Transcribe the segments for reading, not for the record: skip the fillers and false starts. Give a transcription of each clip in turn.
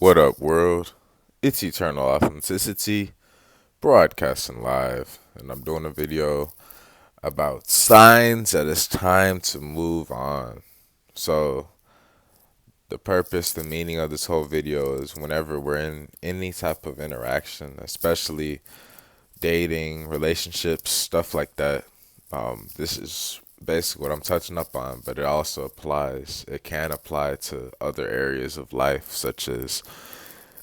What up, world? It's Eternal Authenticity, broadcasting live, and I'm doing a video about signs that it's time to move on. So, the purpose, the meaning of this whole video is whenever we're in any type of interaction, especially dating, relationships, stuff like that, this is basically what I'm touching up on, but it also it can apply to other areas of life, such as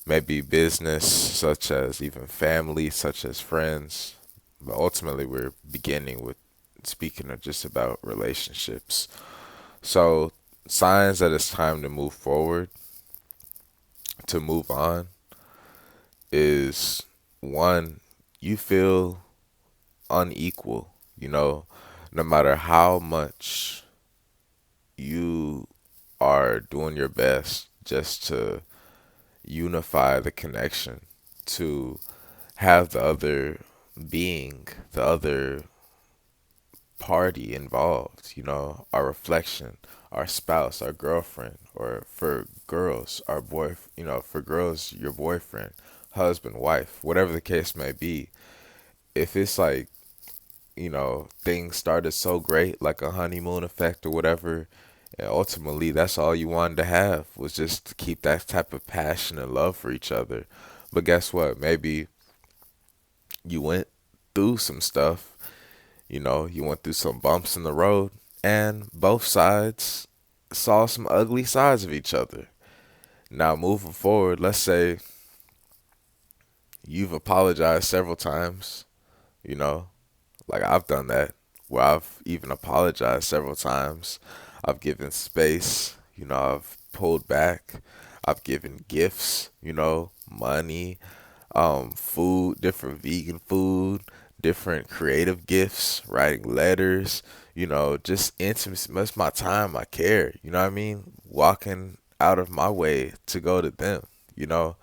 maybe business, such as even family, such as friends. But ultimately, we're beginning with speaking of just about relationships. So, signs that it's time to move forward, to move on, is one, you feel unequal. No matter how much you are doing your best just to unify the connection, to have the other being, the other party involved, our reflection, our spouse, our girlfriend, or for girls, our boy, for girls, your boyfriend, husband, wife, whatever the case may be. If it's like, things started so great, like a honeymoon effect or whatever, and ultimately that's all you wanted to have was just to keep that type of passion and love for each other. But guess what? Maybe you went through some stuff, you went through some bumps in the road, and both sides saw some ugly sides of each other. Now, moving forward, let's say you've apologized several times, you know, like I've done that, where I've even apologized several times. I've given space, I've pulled back, I've given gifts, money, food, different vegan food, different creative gifts, writing letters, just intimacy. That's my time, I care, you know what I mean? Walking out of my way to go to them, you know,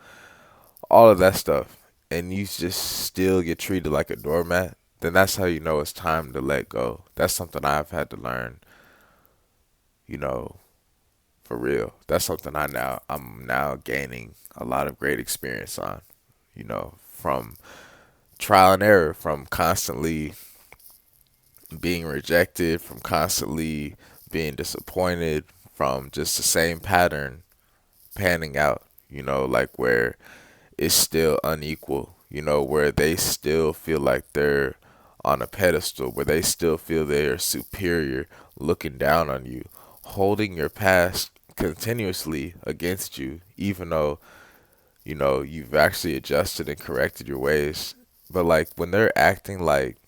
all of that stuff. And you just still get treated like a doormat, then that's how you know it's time to let go. That's something I've had to learn, you know, for real. That's something I'm now gaining a lot of great experience on, from trial and error, from constantly being rejected, from constantly being disappointed, from just the same pattern panning out, like where it's still unequal, where they still feel like they're on a pedestal, where they still feel they are superior, looking down on you, holding your past continuously against you, even though, you've actually adjusted and corrected your ways. But like when they're acting like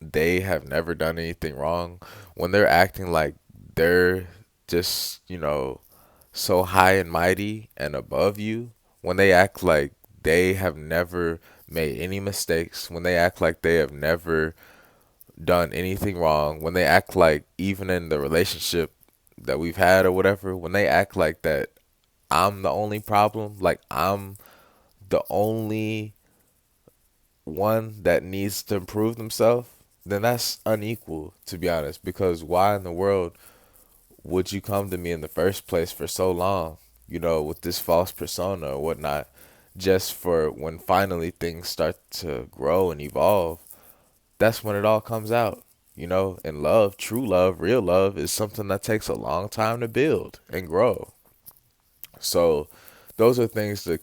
they have never done anything wrong, when they're acting like they're just, so high and mighty and above you, when they act like they have never made any mistakes, when they act like they have never done anything wrong, when they act like even in the relationship that we've had or whatever, when they act like that I'm the only problem, like I'm the only one that needs to improve themselves, then that's unequal, to be honest. Because why in the world would you come to me in the first place for so long, with this false persona or whatnot, just for when finally things start to grow and evolve? That's when it all comes out. And love, true love, real love is something that takes a long time to build and grow. So those are things to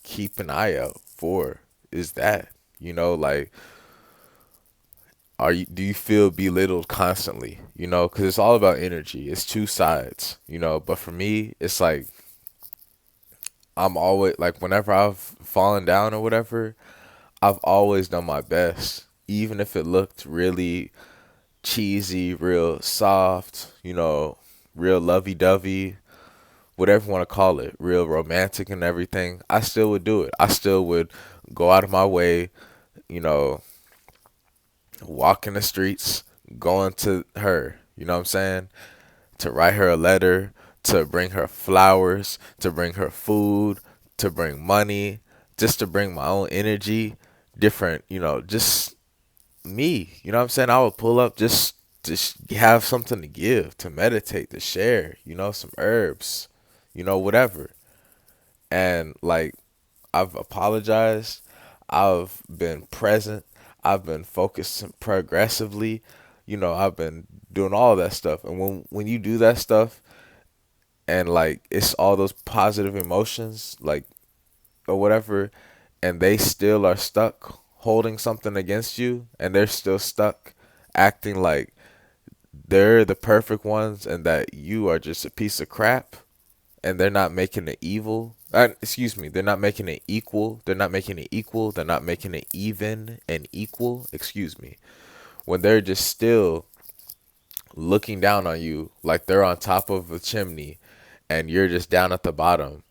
keep an eye out for, is that, like, do you feel belittled constantly? Because it's all about energy. It's two sides. But for me, it's like I'm always like whenever I've fallen down or whatever, I've always done my best, even if it looked really cheesy, real soft, real lovey-dovey, whatever you want to call it, real romantic and everything. I still would do it. I still would go out of my way, you know, walking the streets, going to her, you know what I'm saying? To write her a letter, to bring her flowers, to bring her food, to bring money, just to bring my own energy, different, just me. You know what I'm saying? I would pull up just to have something to give, to meditate, to share, some herbs, whatever. And like, I've apologized, I've been present, I've been focused progressively, I've been doing all that stuff. And when you do that stuff, and like it's all those positive emotions, like, or whatever, and they still are stuck holding something against you, and they're still stuck acting like they're the perfect ones and that you are just a piece of crap, and they're not making it evil. Excuse me, they're not making it equal. They're not making it equal. They're not making it even and equal. Excuse me. When they're just still looking down on you like they're on top of a chimney and you're just down at the bottom,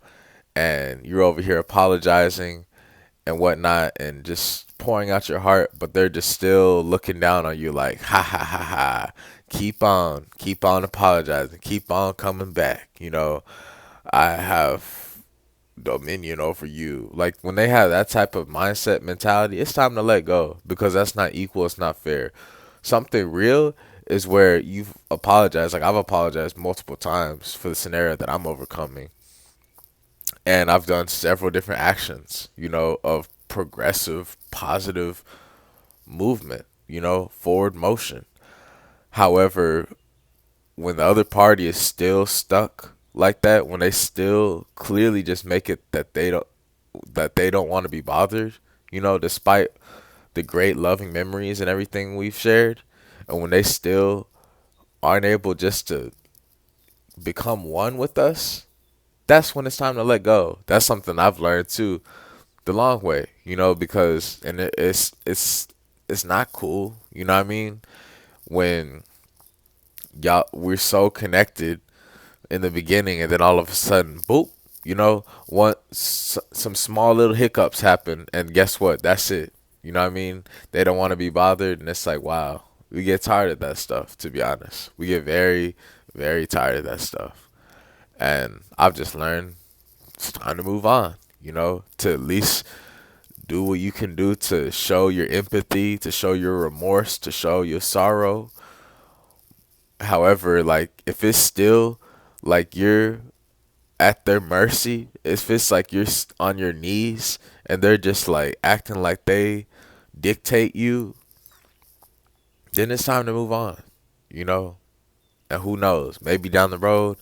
and you're over here apologizing and whatnot and just pouring out your heart, but they're just still looking down on you like, ha ha ha ha, keep on apologizing, keep on coming back. I have dominion over you. Like, when they have that type of mindset mentality, it's time to let go, because that's not equal, it's not fair. Something real is where you've apologized. Like, I've apologized multiple times for the scenario that I'm overcoming, and I've done several different actions, of progressive, positive movement, forward motion. However, when the other party is still stuck like that, when they still clearly just make it that they don't want to be bothered, despite the great loving memories and everything we've shared, and when they still aren't able just to become one with us, that's when it's time to let go. That's something I've learned too, the long way, because and it's not cool, you know what I mean? When we're so connected in the beginning, and then all of a sudden, boop, some small little hiccups happen, and guess what? That's it. You know what I mean? They don't want to be bothered, and it's like, wow, we get tired of that stuff. To be honest, we get very, very tired of that stuff, and I've just learned it's time to move on. To at least do what you can do to show your empathy, to show your remorse, to show your sorrow. However, like, if it's still like you're at their mercy, if it's like you're on your knees and they're just like acting like they dictate you, then it's time to move on, you know? And who knows, maybe down the road,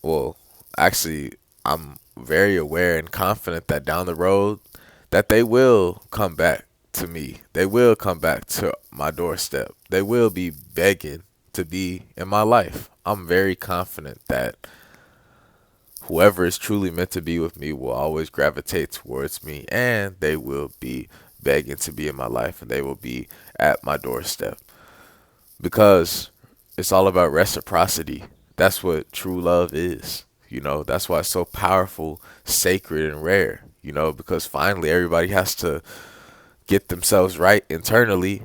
well, actually, I'm very aware and confident that down the road that they will come back to me. They will come back to my doorstep. They will be begging to be in my life. I'm very confident that whoever is truly meant to be with me will always gravitate towards me, and they will be begging to be in my life, and they will be at my doorstep, because it's all about reciprocity. That's what true love is. That's why it's so powerful, sacred, and rare. Because finally everybody has to get themselves right internally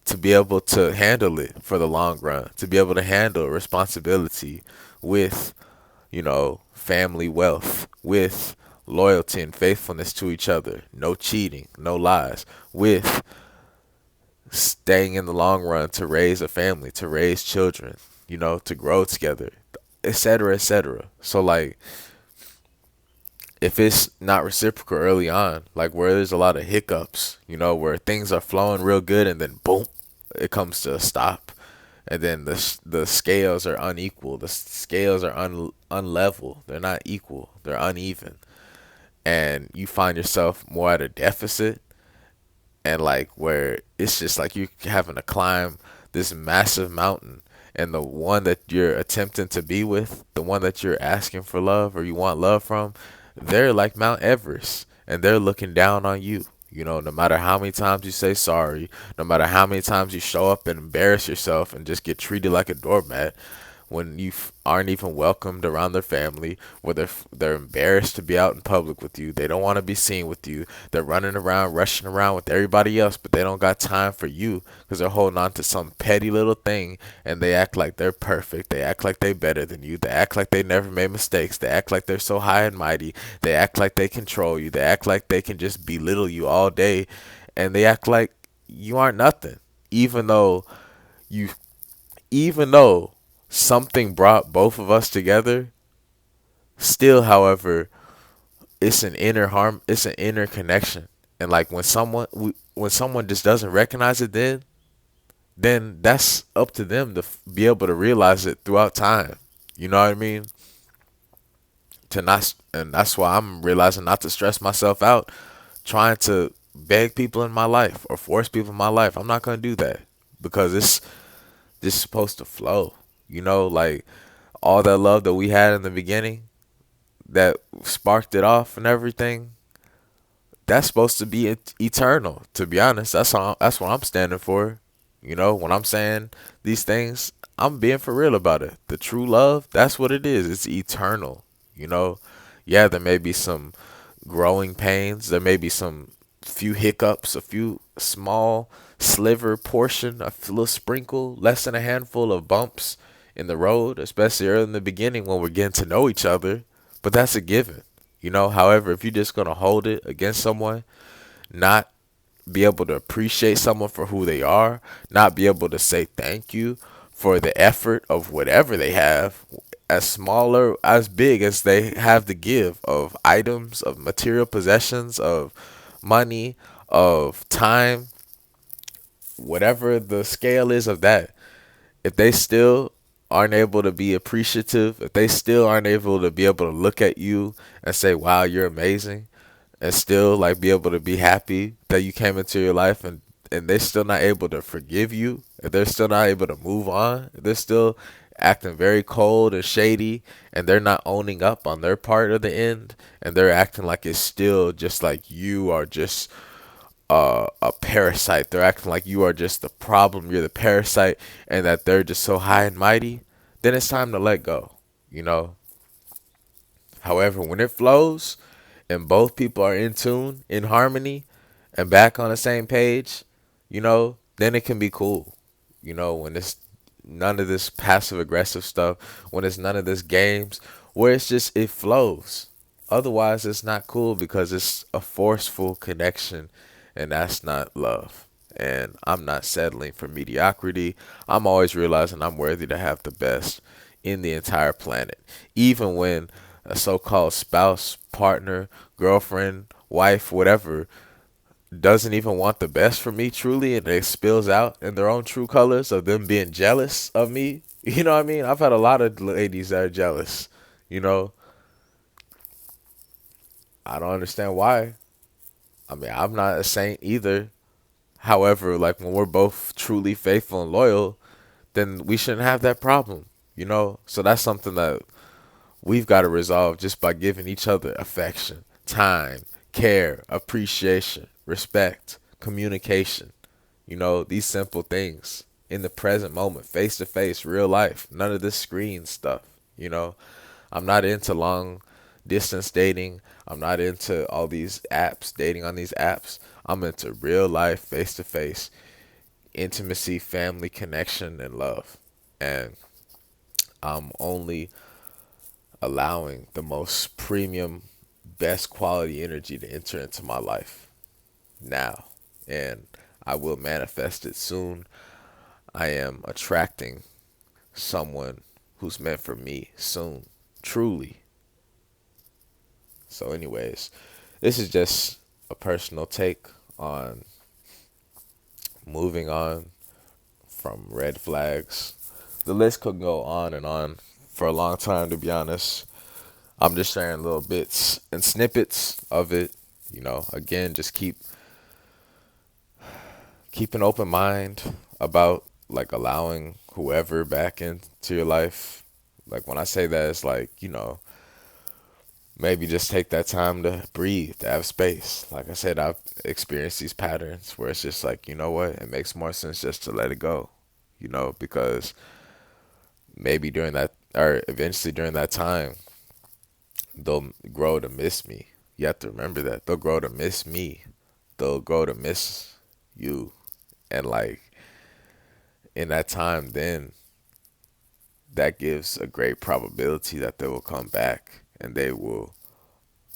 to be able to handle it for the long run, to be able to handle responsibility with, family wealth, with loyalty and faithfulness to each other, no cheating, no lies, with staying in the long run to raise a family, to raise children, to grow together, etc., etc. So, like, if it's not reciprocal early on, like where there's a lot of hiccups, where things are flowing real good and then boom, it comes to a stop, and then the scales are unequal, the scales are unlevel, they're not equal, they're uneven, and you find yourself more at a deficit, and like where it's just like you having to climb this massive mountain, and the one that you're attempting to be with, the one that you're asking for love or you want love from, they're like Mount Everest, and they're looking down on you. No matter how many times you say sorry, no matter how many times you show up and embarrass yourself and just get treated like a doormat, when you aren't even welcomed around their family, where they're embarrassed to be out in public with you. They don't want to be seen with you. They're running around, rushing around with everybody else, but they don't got time for you because they're holding on to some petty little thing, and they act like they're perfect. They act like they're better than you. They act like they never made mistakes. They act like they're so high and mighty. They act like they control you. They act like they can just belittle you all day, and they act like you aren't nothing, even though you even though something brought both of us together. Still, however, it's an inner harm, it's an inner connection. And like when someone just doesn't recognize it, then that's up to them to be able to realize it throughout time. You know what I mean? To not, and that's why I'm realizing not to stress myself out trying to beg people in my life or force people in my life. I'm not gonna do that because it's just supposed to flow. You know, like all that love that we had in the beginning that sparked it off and everything. That's supposed to be eternal. To be honest, that's what I'm standing for. You know, when I'm saying these things, I'm being for real about it. The true love, that's what it is. It's eternal. You know, yeah, there may be some growing pains. There may be some few hiccups, a few small sliver portion, a little sprinkle, less than a handful of bumps in the road, especially early in the beginning when we're getting to know each other. But that's a given. You know, however, if you're just gonna hold it against someone, not be able to appreciate someone for who they are, not be able to say thank you for the effort of whatever they have, as small or as big as they have to give of items, of material possessions, of money, of time, whatever the scale is of that, if they still aren't able to be appreciative, if they still aren't able to be able to look at you and say, wow, you're amazing, and still like be able to be happy that you came into your life, and they're still not able to forgive you, if they're still not able to move on, if they're still acting very cold and shady, and they're not owning up on their part of the end, and they're acting like it's still just like you are just a parasite. They're acting like you are just the problem, you're the parasite, and that they're just so high and mighty, then it's time to let go, you know. However, when it flows and both people are in tune, in harmony, and back on the same page, you know, then it can be cool. You know, when it's none of this passive aggressive stuff, when it's none of this games, where it's just it flows. Otherwise, it's not cool because it's a forceful connection, and that's not love. And I'm not settling for mediocrity. I'm always realizing I'm worthy to have the best in the entire planet. Even when a so called spouse, partner, girlfriend, wife, whatever, doesn't even want the best for me truly, and it spills out in their own true colors of them being jealous of me. You know what I mean? I've had a lot of ladies that are jealous. You know, I don't understand why. I mean, I'm not a saint either. However, like when we're both truly faithful and loyal, then we shouldn't have that problem. You know, so that's something that we've got to resolve just by giving each other affection, time, care, appreciation, respect, communication. You know, these simple things in the present moment, face to face, real life. None of this screen stuff. You know, I'm not into long distance dating. I'm not into all these apps, dating on these apps. I'm into real life, face to face, intimacy, family connection, and love. And I'm only allowing the most premium, best quality energy to enter into my life now. And I will manifest it soon. I am attracting someone who's meant for me soon, truly. So, anyways, this is just a personal take on moving on from red flags. The list could go on and on for a long time, to be honest. I'm just sharing little bits and snippets of it. You know, again, just keep an open mind about like allowing whoever back into your life. Like when I say that, it's like, you know, maybe just take that time to breathe, to have space. Like I said, I've experienced these patterns where it's just like, you know what, it makes more sense just to let it go, you know, because maybe during that, or eventually during that time, they'll grow to miss me. You have to remember that. They'll grow to miss me. They'll grow to miss you. And like in that time, then that gives a great probability that they will come back and they will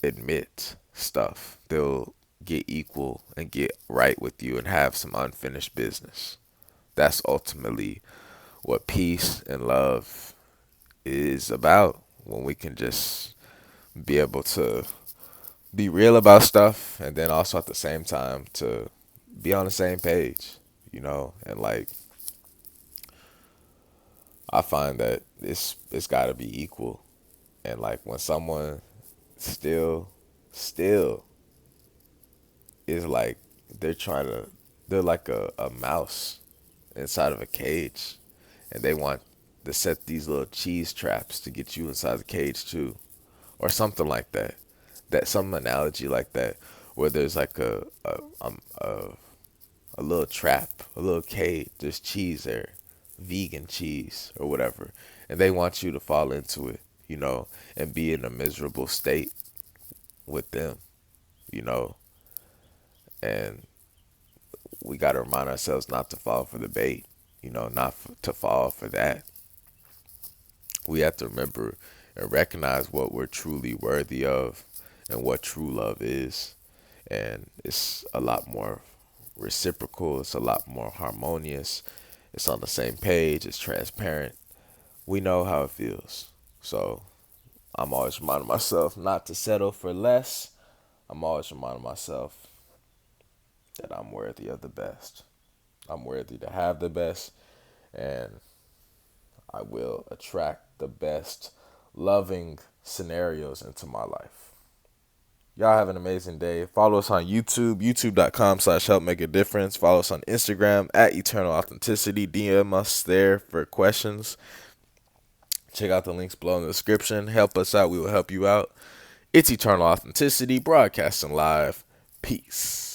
admit stuff. They'll get equal and get right with you and have some unfinished business. That's ultimately what peace and love is about, when we can just be able to be real about stuff, and then also at the same time to be on the same page, and like I find that it's got to be equal, and like when someone still is like they're trying to they're like a mouse inside of a cage, and they want to set these little cheese traps to get you inside the cage too, or something like that. That some analogy like that, where there's like a little trap, a little cage. There's cheese there, vegan cheese or whatever, and they want you to fall into it, and be in a miserable state with them, you know, and we got to remind ourselves not to fall for the bait, not to fall for that. We have to remember and recognize what we're truly worthy of and what true love is. And it's a lot more reciprocal, it's a lot more harmonious, it's on the same page, it's transparent. We know how it feels. So I'm always reminding myself not to settle for less. I'm always reminding myself that I'm worthy of the best. I'm worthy to have the best, and I will attract the best loving scenarios into my life. Y'all have an amazing day. Follow us on YouTube, youtube.com/help make a difference. Follow us on Instagram at Eternal Authenticity. DM us there for questions. Check out the links below in the description. Help us out. We will help you out. It's Eternal Authenticity, broadcasting live. Peace.